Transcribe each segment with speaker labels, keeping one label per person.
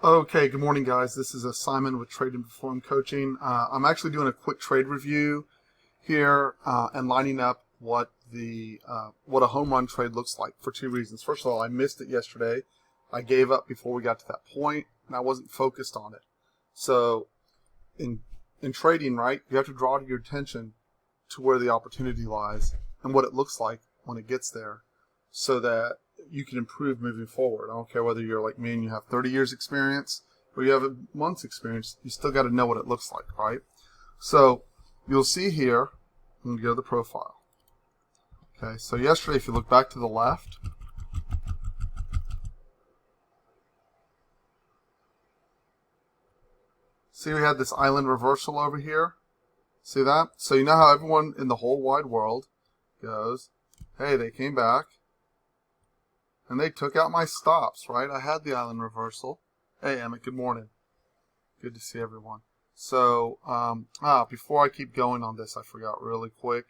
Speaker 1: Okay, good morning, guys. This is Simon with Trade and Perform Coaching. I'm actually doing a quick trade review here and lining up what a home run trade looks like for two reasons. First of all, I missed it yesterday. I gave up before we got to that point, and I wasn't focused on it. So in trading, right, you have to draw your attention to where the opportunity lies and what it looks like when it gets there, so that you can improve moving forward. I don't care whether you're like me and you have 30 years experience or you have a month's experience, you still got to know what it looks like, right? So you'll see here, I'm going to go to the profile. Okay, so yesterday, if you look back to the left, see we had this island reversal over here. See that? So you know how everyone in the whole wide world goes, hey, they came back and they took out my stops, right? I had the island reversal. Hey, Emmett, good morning. Good to see everyone. So, before I keep going on this, I forgot really quick.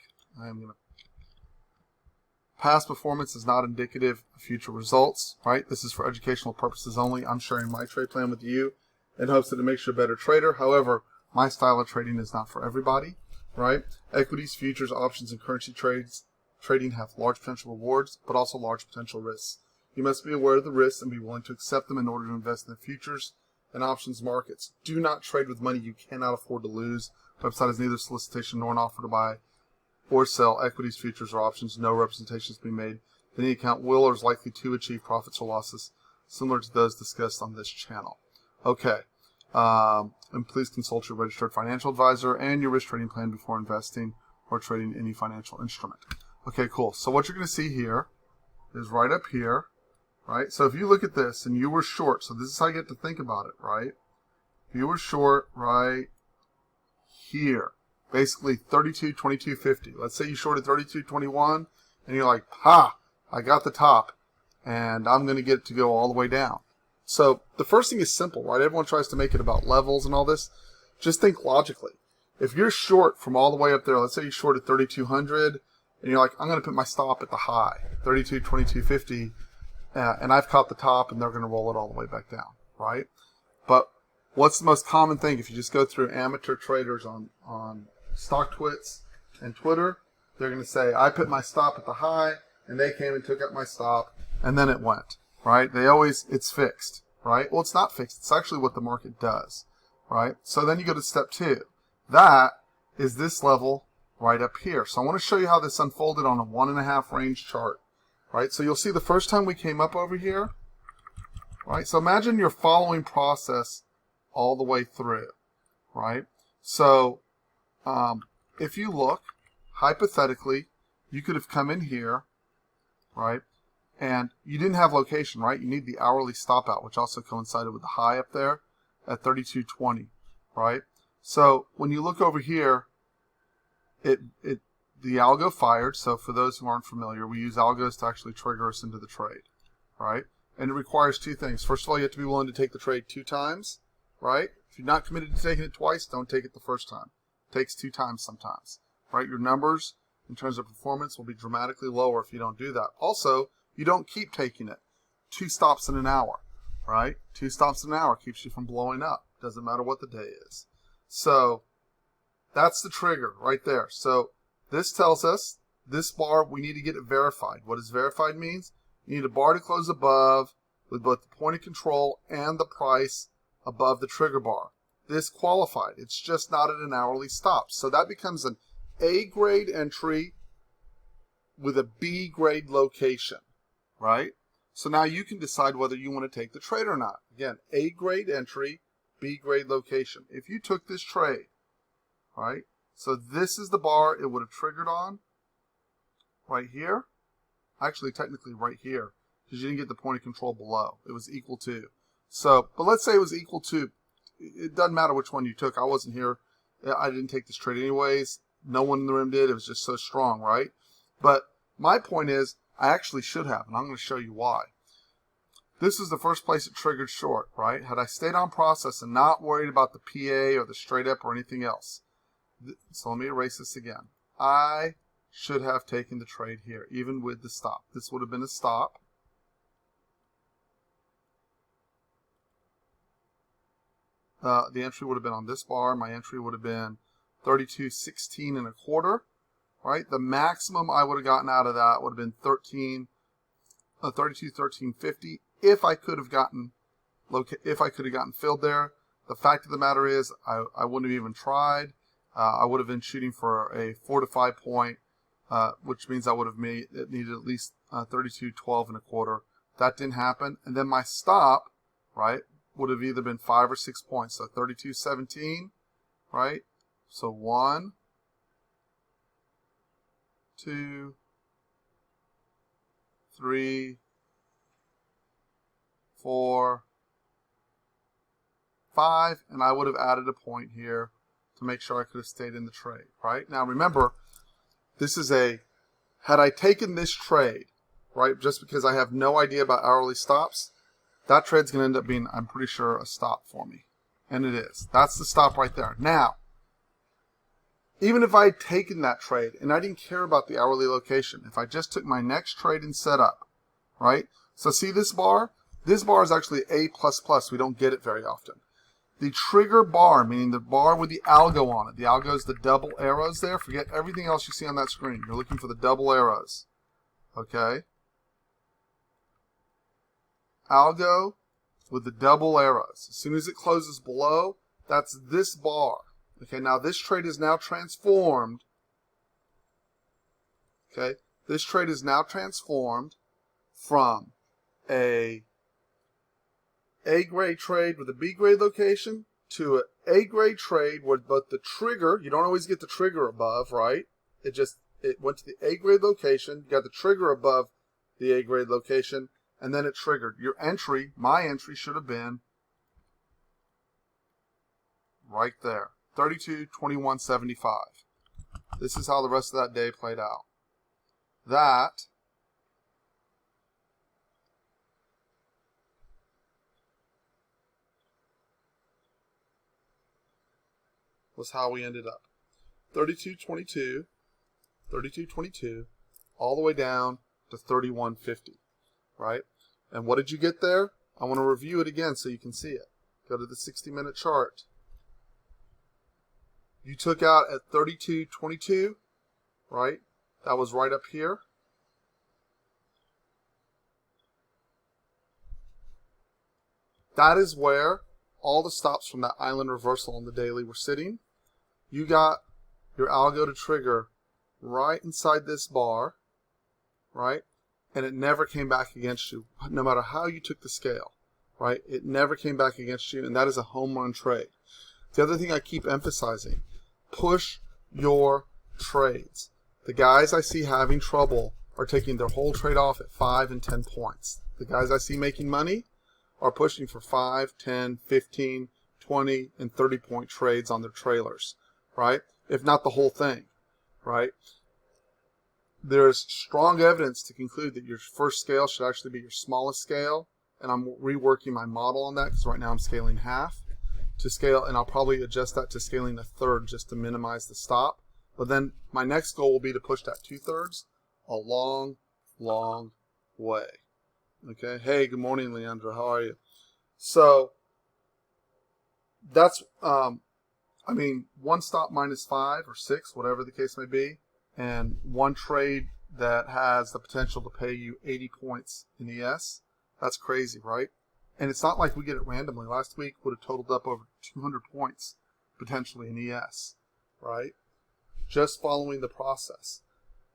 Speaker 1: Past performance is not indicative of future results, right? This is for educational purposes only. I'm sharing my trade plan with you in hopes that it makes you a better trader. However, my style of trading is not for everybody, right? Equities, futures, options, and currency trading have large potential rewards, but also large potential risks. You must be aware of the risks and be willing to accept them in order to invest in the futures and options markets. Do not trade with money you cannot afford to lose. The website is neither solicitation nor an offer to buy or sell equities, futures, or options. No representations be made. Any account will or is likely to achieve profits or losses similar to those discussed on this channel. Okay. And please consult your registered financial advisor and your risk trading plan before investing or trading any financial instrument. Okay, cool. So what you're going to see here is right up here, right? So if you look at this and you were short, so this is how you get to think about it, right? If you were short right here, basically 32.2250. Let's say you shorted 32.21 and you're like, I got the top and I'm going to get it to go all the way down. So the first thing is simple, right? Everyone tries to make it about levels and all this. Just think logically. If you're short from all the way up there, let's say you shorted 3,200 and you're like, I'm going to put my stop at the high, 32.2250, and I've caught the top and they're going to roll it all the way back down, right? But what's the most common thing? If you just go through amateur traders on StockTwits and Twitter, they're going to say, I put my stop at the high and they came and took out my stop and then it went, right? It's fixed, right? Well, it's not fixed. It's actually what the market does, right? So then you go to step 2. That is this level right up here. So I want to show you how this unfolded on a 1.5 range chart, right? So you'll see the first time we came up over here, right? So imagine your following process all the way through, right? So if you look, hypothetically, you could have come in here, right? And you didn't have location, right? You need the hourly stop out, which also coincided with the high up there at 32.20, right? So when you look over here, the algo fired. So for those who aren't familiar, we use algos to actually trigger us into the trade, right? And it requires 2 things. First of all, you have to be willing to take the trade 2 times, right? If you're not committed to taking it twice, don't take it the first time. It takes 2 times sometimes, right? Your numbers in terms of performance will be dramatically lower if you don't do that. Also, you don't keep taking it. 2 stops in an hour, right? 2 stops in an hour keeps you from blowing up. Doesn't matter what the day is. So that's the trigger right there. So this tells us this bar, we need to get it verified. What does verified means? You need a bar to close above with both the point of control and the price above the trigger bar. This qualified. It's just not at an hourly stop. So that becomes an A grade entry with a B grade location, right? So now you can decide whether you want to take the trade or not. Again, A grade entry, B grade location. If you took this trade, right? So this is the bar it would have triggered on right here. Actually, technically right here, because you didn't get the point of control below. It was equal to. So, but let's say it was equal to, it doesn't matter which one you took. I wasn't here. I didn't take this trade anyways. No one in the room did. It was just so strong, right? But my point is, I actually should have, and I'm going to show you why. This is the first place it triggered short, right? Had I stayed on process and not worried about the PA or the straight up or anything else. So let me erase this again. I should have taken the trade here, even with the stop. This would have been a stop. the entry would have been on this bar. My entry would have been 32.16 and a quarter, right? The maximum I would have gotten out of that would have been 32.1350 if I could have gotten filled there. The fact of the matter is, I wouldn't have even tried. I would have been shooting for a 4 to 5 point, which means I would have needed at least 32.12 and a quarter. That didn't happen, and then my stop, right, would have either been 5 or 6 points. So 32.17, right? So 1, 2, 3, 4, 5, and I would have added a point here to make sure I could have stayed in the trade, right? Now remember, this is had I taken this trade, right, just because I have no idea about hourly stops, that trade's going to end up being, I'm pretty sure, a stop for me. And it is. That's the stop right there. Now, even if I had taken that trade and I didn't care about the hourly location, if I just took my next trade and set up, right? So see this bar? This bar is actually A++. We don't get it very often. The trigger bar, meaning the bar with the algo on it. The algo is the double arrows there. Forget everything else you see on that screen. You're looking for the double arrows. Okay? Algo with the double arrows. As soon as it closes below, that's this bar. Okay, now this trade is now transformed. Okay, this trade is now transformed from a A-grade trade with a B-grade location to an A-grade trade with both the trigger, you don't always get the trigger above, right? It went to the A-grade location, you got the trigger above the A-grade location, and then it triggered. Your entry, my entry, should have been right there, 32.2175. This is how the rest of that day played out. That was how we ended up. 32.22, 32.22, all the way down to 31.50, right? And what did you get there? I want to review it again so you can see it. Go to the 60-minute chart. You took out at 32.22, right? That was right up here. That is where all the stops from that island reversal on the daily were sitting. You got your algo to trigger right inside this bar, right? And it never came back against you, no matter how you took the scale, right? It never came back against you, and that is a home run trade. The other thing I keep emphasizing, push your trades. The guys I see having trouble are taking their whole trade off at 5 and 10 points. The guys I see making money are pushing for 5, 10, 15, 20, and 30-point trades on their trailers, right? If not the whole thing, right? There's strong evidence to conclude that your first scale should actually be your smallest scale, and I'm reworking my model on that because right now I'm scaling half to scale, and I'll probably adjust that to scaling a third just to minimize the stop. But then my next goal will be to push that 2/3 a long, long way. Okay. Hey, good morning, Leandra. How are you? So that's, I mean, one stop minus 5 or 6, whatever the case may be, and one trade that has the potential to pay you 80 points in ES. That's crazy, right? And it's not like we get it randomly. Last week would have totaled up over 200 points potentially in ES, right? Just following the process.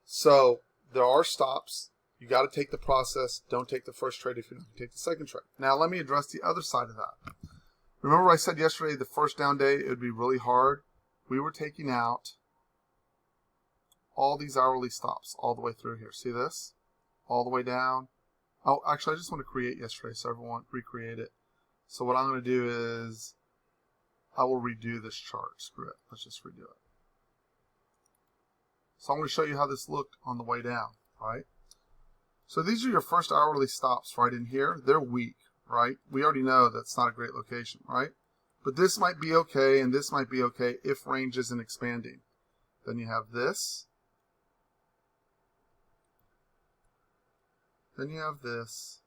Speaker 1: So there are stops. You got to take the process. Don't take the first trade if you don't take the second trade. Now let me address the other side of that. Remember I said yesterday the first down day it would be really hard? We were taking out all these hourly stops all the way through here. See this? All the way down. Oh, actually, I just want to create yesterday, so everyone recreate it. So what I'm going to do is I will redo this chart. Screw it. Let's just redo it. So I'm going to show you how this looked on the way down, right? So these are your first hourly stops right in here. They're weak, right? We already know that's not a great location, right? But this might be okay, and this might be okay if range isn't expanding. Then you have this. Then you have this,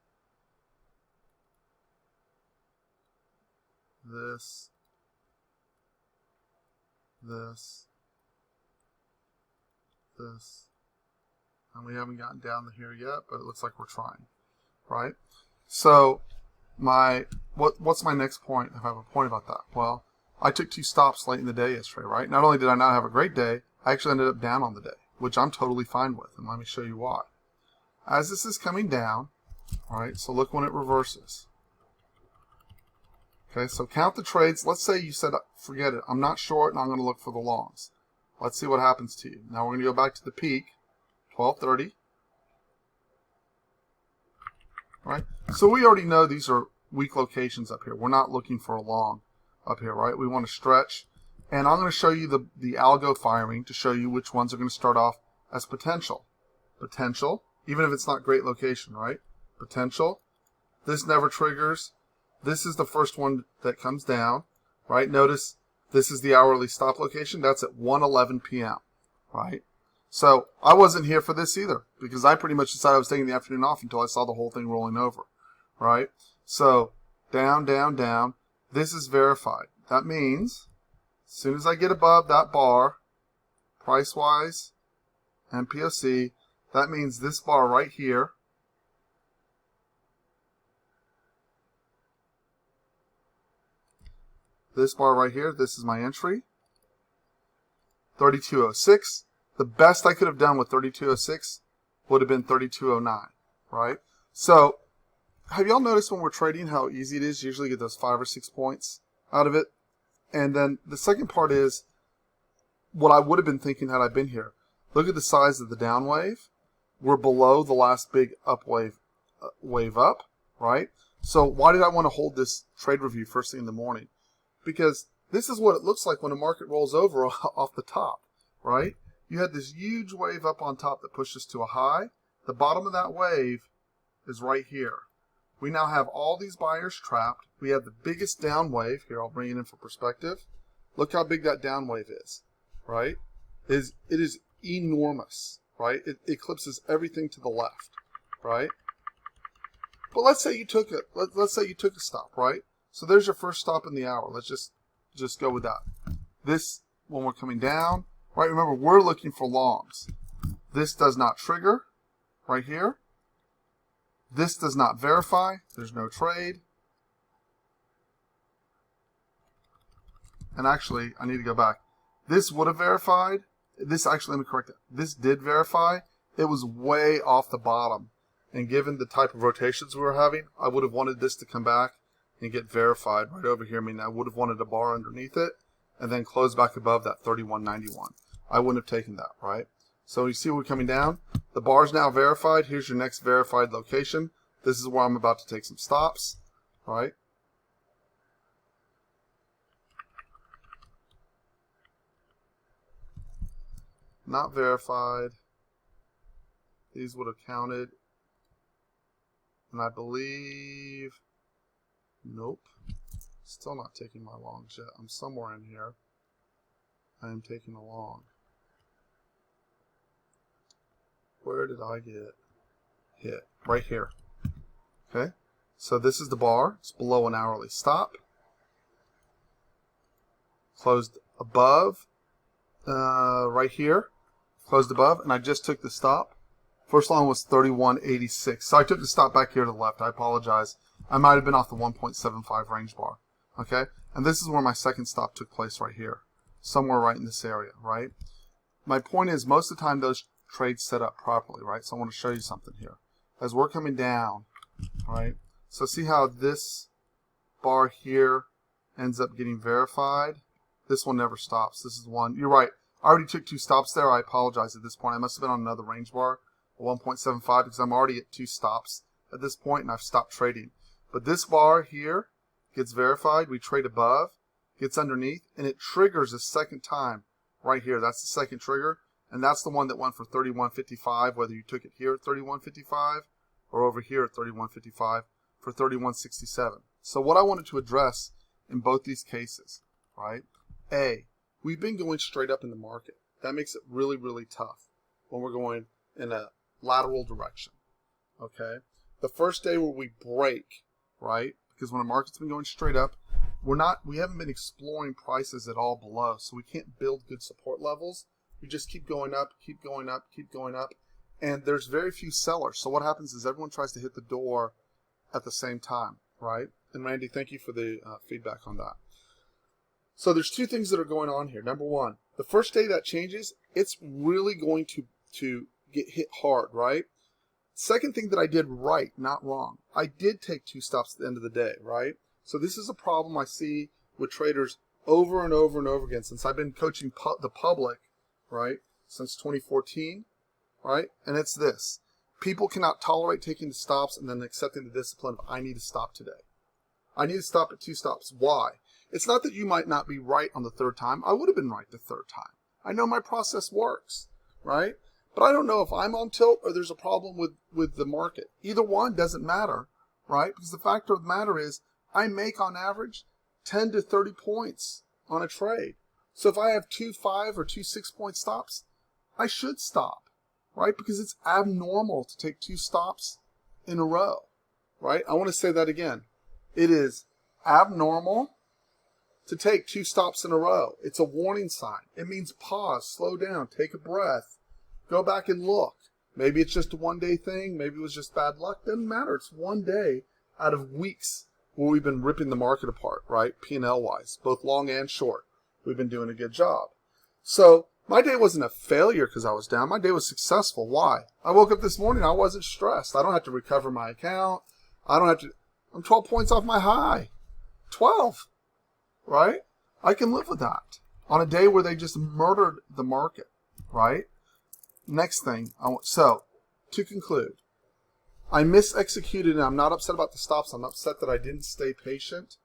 Speaker 1: this, this, and we haven't gotten down to here yet, but it looks like we're trying, right? So what's my next point if I have a point about that? Well, I took 2 stops late in the day yesterday, right? Not only did I not have a great day, I actually ended up down on the day, which I'm totally fine with, and let me show you why. As this is coming down, all right, so look when it reverses. Okay, so count the trades. Let's say you said, forget it, I'm not short and I'm going to look for the longs. Let's see what happens to you. Now we're going to go back to the peak, 1230. Right? So we already know these are weak locations up here. We're not looking for a long up here, right? We want to stretch. And I'm going to show you the algo firing to show you which ones are going to start off as potential. Potential, even if it's not great location, right? Potential. This never triggers. This is the first one that comes down, right? Notice this is the hourly stop location. That's at 1:11 p.m., right? So I wasn't here for this either because I pretty much decided I was taking the afternoon off until I saw the whole thing rolling over, right? So down, down, down. This is verified. That means as soon as I get above that bar, price-wise and POC, that means this bar right here this bar right here, this is my entry, 3206. The best I could have done with 3206 would have been 3209, right? So have y'all noticed when we're trading how easy it is to usually get those 5 or 6 points out of it? And then the second part is what I would have been thinking had I been here. Look at the size of the down wave. We're below the last big up wave up, right? So why did I want to hold this trade review first thing in the morning? Because this is what it looks like when a market rolls over off the top, right? You had this huge wave up on top that pushed us to a high. The bottom of that wave is right here. We now have all these buyers trapped. We have the biggest down wave. Here, I'll bring it in for perspective. Look how big that down wave is, right? It is enormous, right? It eclipses everything to the left, right? But let's say you took it. Let's say you took a stop, right? So there's your first stop in the hour. Let's just go with that. This, when we're coming down, right? Remember, we're looking for longs. This does not trigger right here. This does not verify. There's no trade. And actually, I need to go back. This would have verified. This actually, let me correct it. This did verify. It was way off the bottom. And given the type of rotations we were having, I would have wanted this to come back and get verified right over here. I mean, I would have wanted a bar underneath it and then close back above that 3191. I wouldn't have taken that, right? So you see we're coming down. The bar is now verified. Here's your next verified location. This is where I'm about to take some stops, right? Not verified. These would have counted. And I believe, nope, still not taking my longs yet. I'm somewhere in here. I am taking a long. Where did I get hit? Right here. Okay, so this is the bar. It's below an hourly stop. Closed above, right here. Closed above, and I just took the stop. First long was 31.86. So I took the stop back here to the left. I apologize. I might have been off the 1.75 range bar. Okay? And this is where my second stop took place right here. Somewhere right in this area, right? My point is most of the time those trades set up properly, right? So I want to show you something here. As we're coming down, right? So see how this bar here ends up getting verified? This one never stops. This is one. You're right. I already took 2 stops there. I apologize at this point. I must have been on another range bar. 1.75 because I'm already at 2 stops at this point and I've stopped trading. But this bar here gets verified. We trade above, gets underneath, and it triggers a second time right here. That's the second trigger, and that's the one that went for 31.55, whether you took it here at 31.55 or over here at 31.55 for 31.67. So what I wanted to address in both these cases, right? A, we've been going straight up in the market. That makes it really, really tough when we're going in a lateral direction, okay? The first day where we break, right? Because when a market's been going straight up, we haven't been exploring prices at all below, so we can't build good support levels. We just keep going up, keep going up, keep going up, and there's very few sellers. So what happens is everyone tries to hit the door at the same time, right? And Randy, thank you for the feedback on that. So there's two things that are going on here. Number one, the first day that changes, it's really going to get hit hard, right? Second thing that I did right, not wrong. I did take 2 stops at the end of the day, right? So this is a problem I see with traders over and over and over again since I've been coaching the public, right, since 2014, right? And it's this. People cannot tolerate taking the stops and then accepting the discipline of, I need to stop today. I need to stop at 2 stops. Why? It's not that you might not be right on the 3rd time. I would have been right the 3rd time. I know my process works, right? But I don't know if I'm on tilt or there's a problem with the market. Either one doesn't matter, right? Because the fact of the matter is I make on average 10 to 30 points on a trade. So if I have 2 5 or 2 6 point stops, I should stop, right? Because it's abnormal to take 2 stops in a row, right? I want to say that again. It is abnormal to take 2 stops in a row. It's a warning sign. It means pause, slow down, take a breath, go back and look. Maybe it's just a one-day thing. Maybe it was just bad luck. Doesn't matter. It's one day out of weeks where we've been ripping the market apart, right? P&L wise, both long and short. We've been doing a good job. So my day wasn't a failure because I was down. My day was successful. Why? I woke up this morning. I wasn't stressed. I don't have to recover my account. I don't have to. I'm 12 points off my high. 12, right? I can live with that on a day where they just murdered the market, right? Next thing, so to conclude, I misexecuted and I'm not upset about the stops. I'm upset that I didn't stay patient.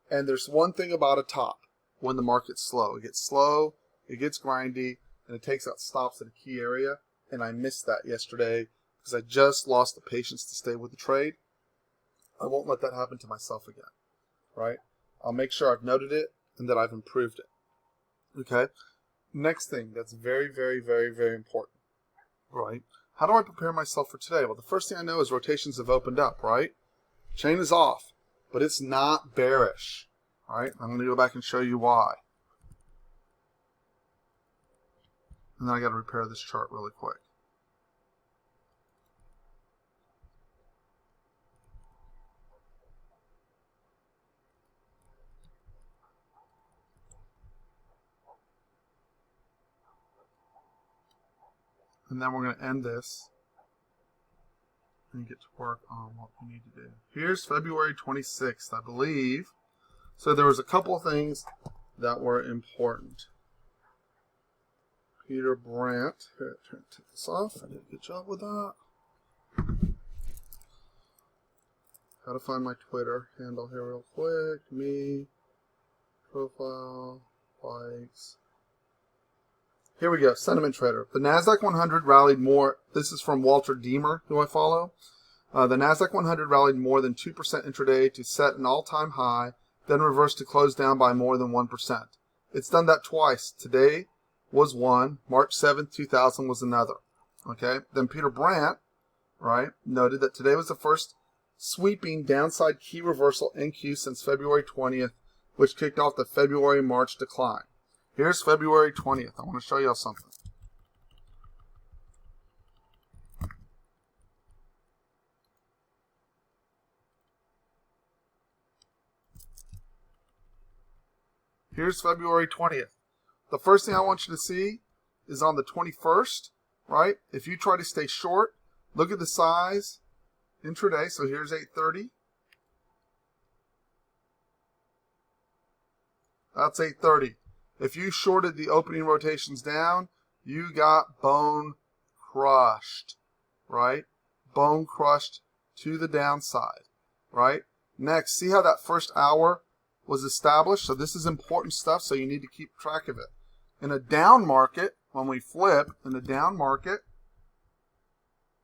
Speaker 1: And there's one thing about a top when the market's slow. It gets slow, it gets grindy, and it takes out stops at a key area. And I missed that yesterday because I just lost the patience to stay with the trade. I won't let that happen to myself again, right? I'll make sure I've noted it and that I've improved it, okay? Next thing that's very, very, very, very important, right? How do I prepare myself for today? Well, the first thing I know is rotations have opened up, right? Chain is off, but it's not bearish, right? I'm going to go back and show you why. And then I got to repair this chart really quick. And then we're going to end this and get to work on what we need to do. Here's February 26th, I believe. So there was a couple of things that were important. Peter Brandt. Here, take this off. I did a good job with that. How to find my Twitter handle here real quick. Me. Profile. Likes. Here we go, sentiment trader. The NASDAQ 100 rallied more. This is from Walter Deemer, who I follow. The NASDAQ 100 rallied more than 2% intraday to set an all-time high, then reversed to close down by more than 1%. It's done that twice. Today was one. March 7th, 2000 was another. Okay. Then Peter Brandt, right, noted that today was the first sweeping downside key reversal in Q since February 20th, which kicked off the February-March decline. Here's February 20th. I want to show y'all something. Here's February 20th. The first thing I want you to see is on the 21st, right? If you try to stay short, look at the size intraday. So here's 830. That's 830. If you shorted the opening rotations down, you got bone crushed, right? Bone crushed to the downside, right? Next, see how that first hour was established? So this is important stuff, so you need to keep track of it. In a down market, when we flip, in a down market,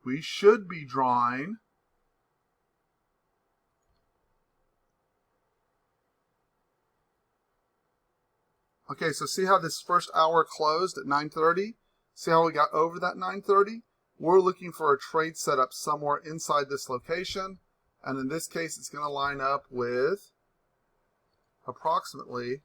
Speaker 1: we should be drawing okay, so see how this first hour closed at 9:30? See how we got over that 9:30? We're looking for a trade setup somewhere inside this location. And in this case, it's going to line up with approximately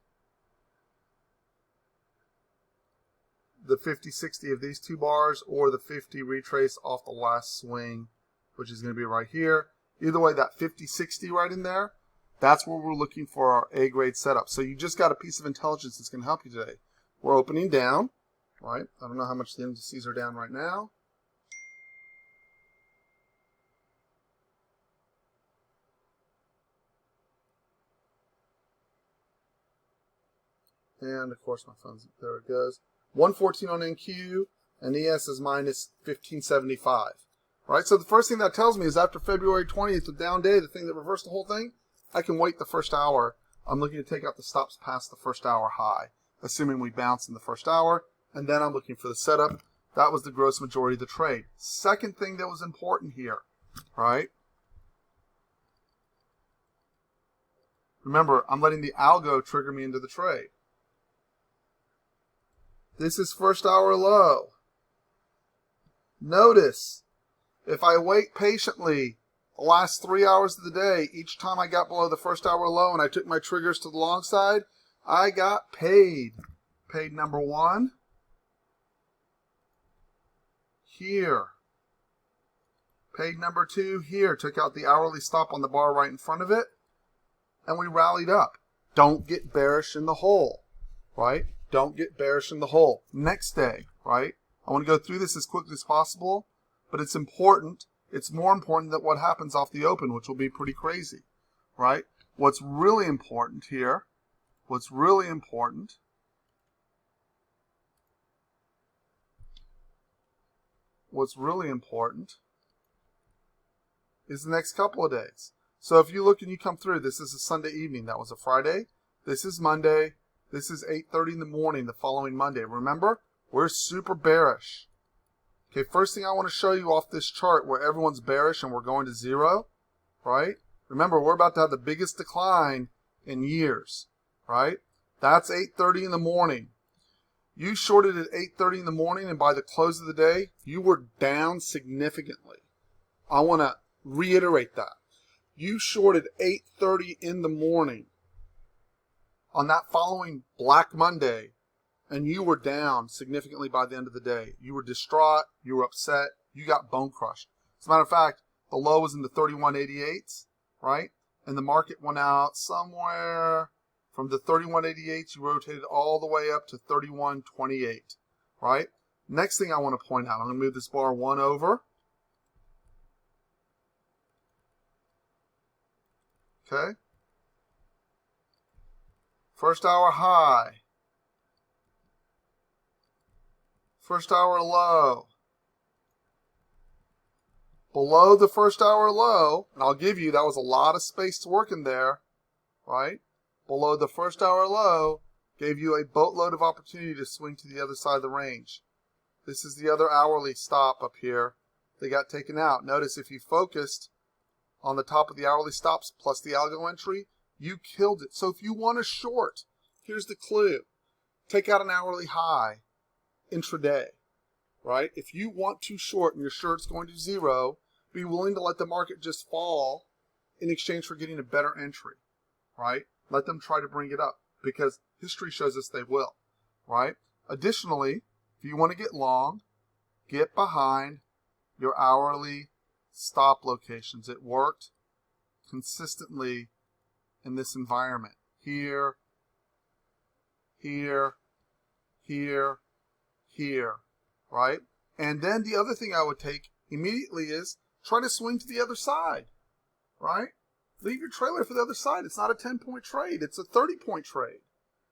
Speaker 1: the 50-60 of these two bars or the 50 retrace off the last swing, which is going to be right here. Either way, that 50-60 right in there, that's where we're looking for our A-grade setup. So you just got a piece of intelligence that's going to help you today. We're opening down, right? I don't know how much the indices are down right now. And of course my phone's, there it goes. 114 on NQ, and ES is minus 1575. Right? So the first thing that tells me is after February 20th, the down day, the thing that reversed the whole thing, I can wait the first hour. I'm looking to take out the stops past the first hour high, assuming we bounce in the first hour, and then I'm looking for the setup. That was the gross majority of the trade. Second thing that was important here, right? Remember, I'm letting the algo trigger me into the trade. This is first hour low. Notice, if I wait patiently the last 3 hours of the day, each time I got below the first hour low and I took my triggers to the long side, I got paid. Paid number one here. Paid number two here. Took out the hourly stop on the bar right in front of it, and we rallied up. Don't get bearish in the hole, right? Don't get bearish in the hole. Next day, right? I want to go through this as quickly as possible, but it's important. It's more important than what happens off the open, which will be pretty crazy, right? What's really important here, what's really important is the next couple of days. So if you look and you come through, this is a Sunday evening. That was a Friday. This is Monday. This is 8:30 in the morning the following Monday. Remember, we're super bearish. Okay, first thing I want to show you off this chart where everyone's bearish and we're going to zero, right? Remember, we're about to have the biggest decline in years, right? That's 8:30 in the morning. You shorted at 8:30 in the morning, and by the close of the day, you were down significantly. I want to reiterate that. You shorted 8:30 in the morning on that following Black Monday, and you were down significantly by the end of the day. You were distraught. You were upset. You got bone crushed. As a matter of fact, the low was in the 31.88s, right? And the market went out somewhere from the 31.88s. You rotated all the way up to 31.28, right? Next thing I want to point out, I'm going to move this bar one over. Okay. First hour high. First hour low. Below the first hour low, and I'll give you, that was a lot of space to work in there, right? Below the first hour low, gave you a boatload of opportunity to swing to the other side of the range. This is the other hourly stop up here. They got taken out. Notice if you focused on the top of the hourly stops plus the algo entry, you killed it. So if you want to short, here's the clue. Take out an hourly high intraday, right? If you want to short and you're sure it's going to zero, be willing to let the market just fall in exchange for getting a better entry, right? Let them try to bring it up because history shows us they will, right? Additionally, if you want to get long, get behind your hourly stop locations. It worked consistently in this environment. Here, here, here, here, right? And then the other thing I would take immediately is try to swing to the other side, right? Leave your trailer for the other side. It's not a 10-point trade. It's a 30-point trade,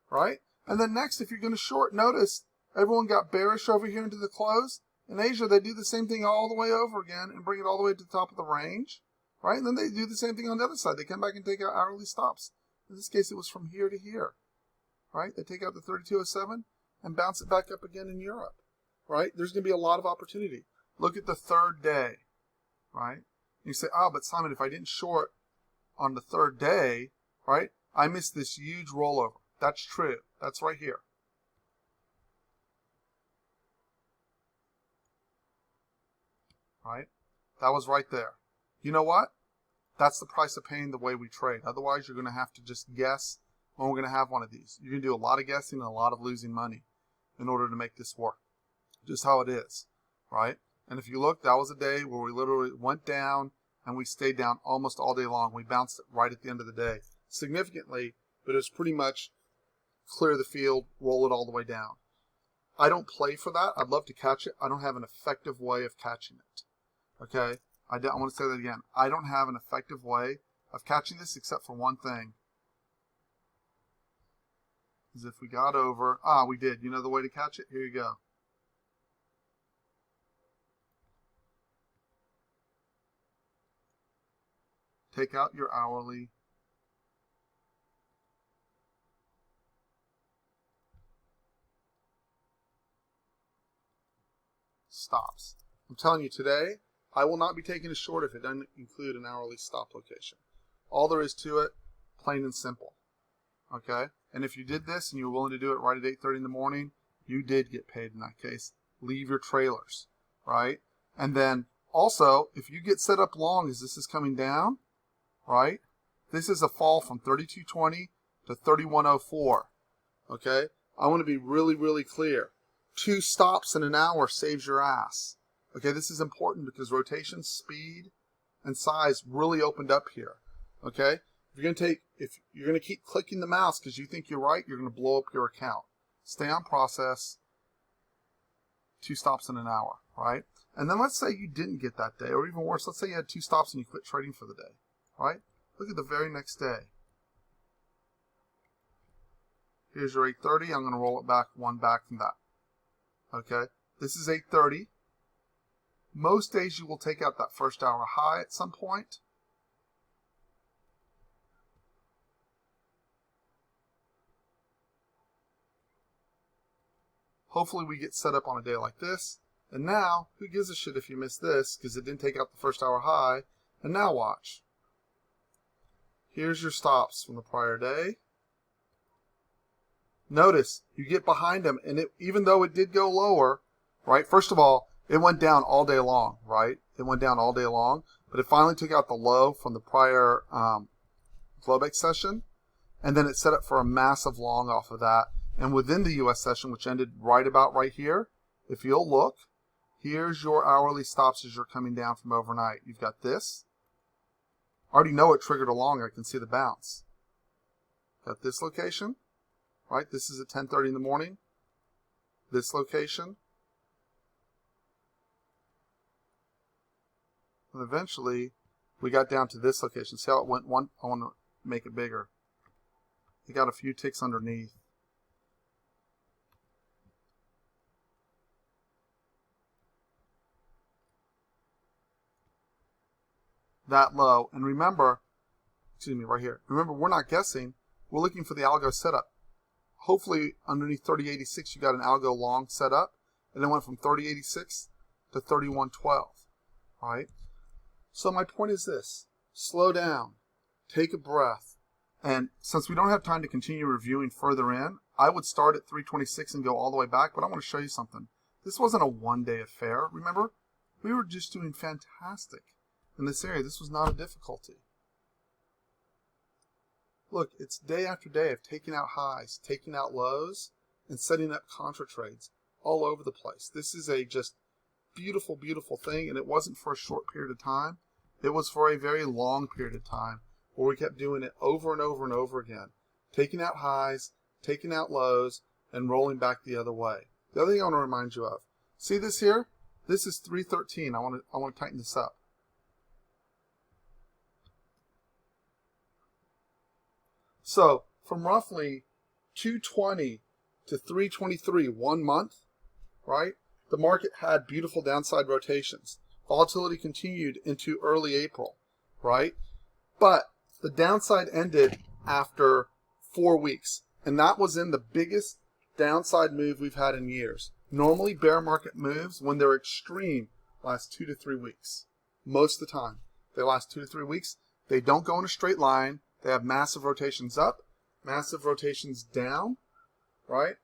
Speaker 1: right? And then next, if you're going to short, notice everyone got bearish over here into the close. In Asia, they do the same thing all the way over again and bring it all the way to the top of the range, right? And then they do the same thing on the other side. They come back and take out hourly stops. In this case, it was from here to here, right? They take out the 3207 and bounce it back up again in Europe, right? There's going to be a lot of opportunity. Look at the third day, right? You say, oh, but Simon, if I didn't short on the third day, right, I missed this huge rollover. That's true. That's right here. Right? That was right there. You know what? That's the price of paying the way we trade. Otherwise, you're going to have to just guess when we're going to have one of these. You're going to do a lot of guessing and a lot of losing money in order to make this work. Just how it is, right? And if you look, that was a day where we literally went down and we stayed down almost all day long. We bounced it right at the end of the day, significantly, but it was pretty much clear the field, roll it all the way down. I don't play for that. I'd love to catch it. I don't have an effective way of catching it. Okay? I want to say that again. I don't have an effective way of catching this except for one thing. Is if we got over, we did. You know the way to catch it? Here you go. Take out your hourly. Stops. I'm telling you today, I will not be taking a short if it doesn't include an hourly stop location. All there is to it, plain and simple. Okay? And if you did this and you were willing to do it right at 8:30 in the morning, you did get paid in that case. Leave your trailers, right? And then also, if you get set up long as this is coming down, right? This is a fall from 32.20 to 31.04. Okay? I want to be really, really clear. 2 stops in an hour saves your ass. Okay, this is important because rotation, speed, and size really opened up here. Okay? If you're going to keep clicking the mouse because you think you're right, you're going to blow up your account. Stay on process. 2 stops in an hour, right? And then let's say you didn't get that day, or even worse, let's say you had 2 stops and you quit trading for the day, right? Look at the very next day. Here's your 8:30. I'm going to roll it back one back from that. Okay, this is 8:30. Most days you will take out that first hour high at some point. Hopefully we get set up on a day like this. And now, who gives a shit if you miss this because it didn't take out the first hour high. And now watch. Here's your stops from the prior day. Notice, you get behind them, and even though it did go lower, right? First of all, it went down all day long, right? It went down all day long, but it finally took out the low from the prior Globex session, and then it set up for a massive long off of that. And within the U.S. session, which ended right about right here, if you'll look, here's your hourly stops as you're coming down from overnight. You've got this. I already know it triggered a long. I can see the bounce. Got this location. Right, this is at 10:30 in the morning. This location. And eventually, we got down to this location. See how it went one? I want to make it bigger. It got a few ticks underneath. That low. And remember, excuse me, right here. Remember, we're not guessing. We're looking for the algo setup. Hopefully, underneath 30.86, you got an algo long set up, and it went from 30.86 to 31.12, right? So my point is this. Slow down. Take a breath. And since we don't have time to continue reviewing further in, I would start at 326 and go all the way back, but I want to show you something. This wasn't a one-day affair, remember? We were just doing fantastic in this area. This was not a difficulty. Look, it's day after day of taking out highs, taking out lows, and setting up contra trades all over the place. This is a just beautiful, beautiful thing, and it wasn't for a short period of time. It was for a very long period of time where we kept doing it over and over and over again, taking out highs, taking out lows, and rolling back the other way. The other thing I want to remind you of, see this here? This is 313. I want to tighten this up. So from roughly 220 to 323 1 month, right? The market had beautiful downside rotations. Volatility continued into early April, right? But the downside ended after 4 weeks, and that was in the biggest downside move we've had in years. Normally, bear market moves, when they're extreme, last 2 to 3 weeks. Most of the time, they last 2 to 3 weeks. They don't go in a straight line. They have massive rotations up, massive rotations down, right?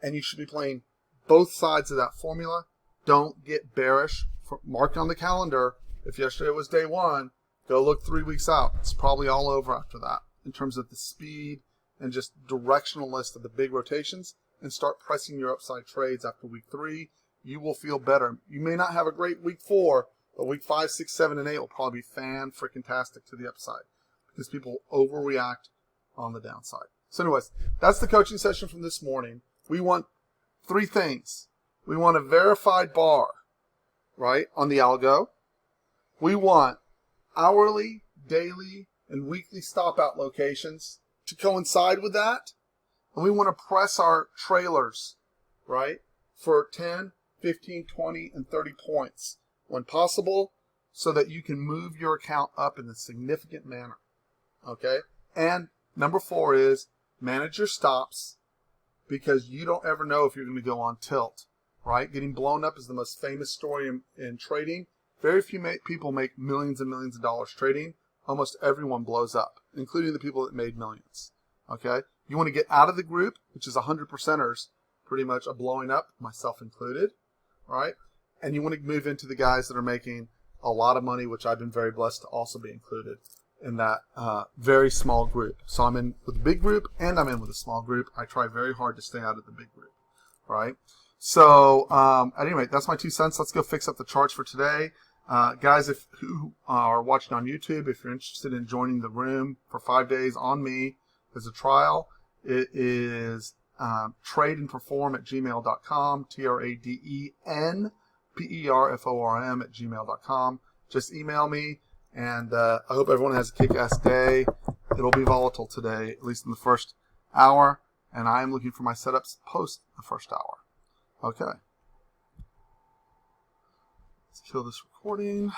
Speaker 1: And you should be playing both sides of that formula. Don't get bearish. Mark it on the calendar. If yesterday was day 1, go look 3 weeks out. It's probably all over after that in terms of the speed and just directional list of the big rotations and start pressing your upside trades after week 3. You will feel better. You may not have a great week 4, but week 5, 6, 7, and 8 will probably be fan-freaking-tastic to the upside because people overreact on the downside. So anyways, that's the coaching session from this morning. We want 3 things. We want a verified bar, right, on the algo. We want hourly, daily, and weekly stop-out locations to coincide with that. And we want to press our trailers, right, for 10, 15, 20, and 30 points when possible so that you can move your account up in a significant manner, okay? And number 4 is manage your stops because you don't ever know if you're going to go on tilt, right? Getting blown up is the most famous story in trading. Very few people make millions and millions of dollars trading. Almost everyone blows up, including the people that made millions, okay? You want to get out of the group, which is 100%ers, pretty much a blowing up, myself included, right? And you want to move into the guys that are making a lot of money, which I've been very blessed to also be included in that very small group. So I'm in with the big group and I'm in with a small group. I try very hard to stay out of the big group, right? So at any rate, that's my 2 cents. Let's go fix up the charts for today. Guys, who are watching on YouTube, if you're interested in joining the room for 5 days on me as a trial, it is TRADENPERFORM@gmail.com, TRADENPERFORM@gmail.com. Just email me, and I hope everyone has a kick-ass day. It'll be volatile today, at least in the first hour, and I am looking for my setups post the first hour. Okay. Let's kill this recording.